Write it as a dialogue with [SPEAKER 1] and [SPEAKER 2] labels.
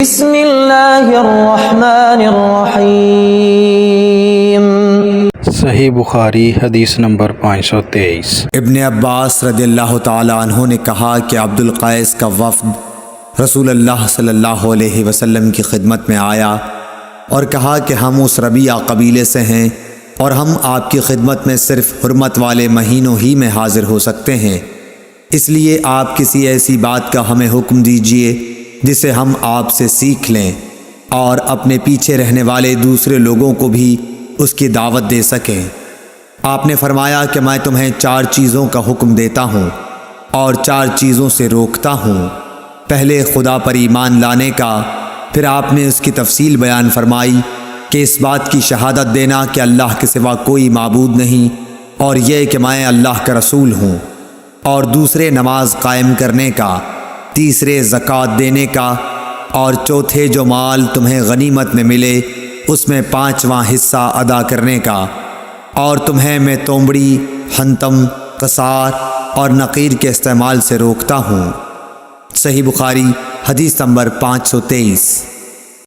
[SPEAKER 1] بسم اللہ الرحمن الرحیم۔
[SPEAKER 2] صحیح بخاری حدیث نمبر 523۔
[SPEAKER 3] ابن عباس رضی اللہ تعالی عنہ نے کہا کہ عبد القیس کا وفد رسول اللہ صلی اللہ علیہ وسلم کی خدمت میں آیا اور کہا کہ ہم اس ربیعہ قبیلے سے ہیں اور ہم آپ کی خدمت میں صرف حرمت والے مہینوں ہی میں حاضر ہو سکتے ہیں، اس لیے آپ کسی ایسی بات کا ہمیں حکم دیجئے جسے ہم آپ سے سیکھ لیں اور اپنے پیچھے رہنے والے دوسرے لوگوں کو بھی اس کی دعوت دے سکیں۔ آپ نے فرمایا کہ میں تمہیں 4 چیزوں کا حکم دیتا ہوں اور 4 چیزوں سے روکتا ہوں۔ پہلے خدا پر ایمان لانے کا، پھر آپ نے اس کی تفصیل بیان فرمائی کہ اس بات کی شہادت دینا کہ اللہ کے سوا کوئی معبود نہیں اور یہ کہ میں اللہ کا رسول ہوں، اور دوسرے نماز قائم کرنے کا، تیسرے زکوٰۃ دینے کا، اور چوتھے جو مال تمہیں غنیمت میں ملے اس میں 5واں حصہ ادا کرنے کا، اور تمہیں میں تومڑی، حنتم، قصار اور نقیر کے استعمال سے روکتا ہوں۔ صحیح بخاری حدیث نمبر 523۔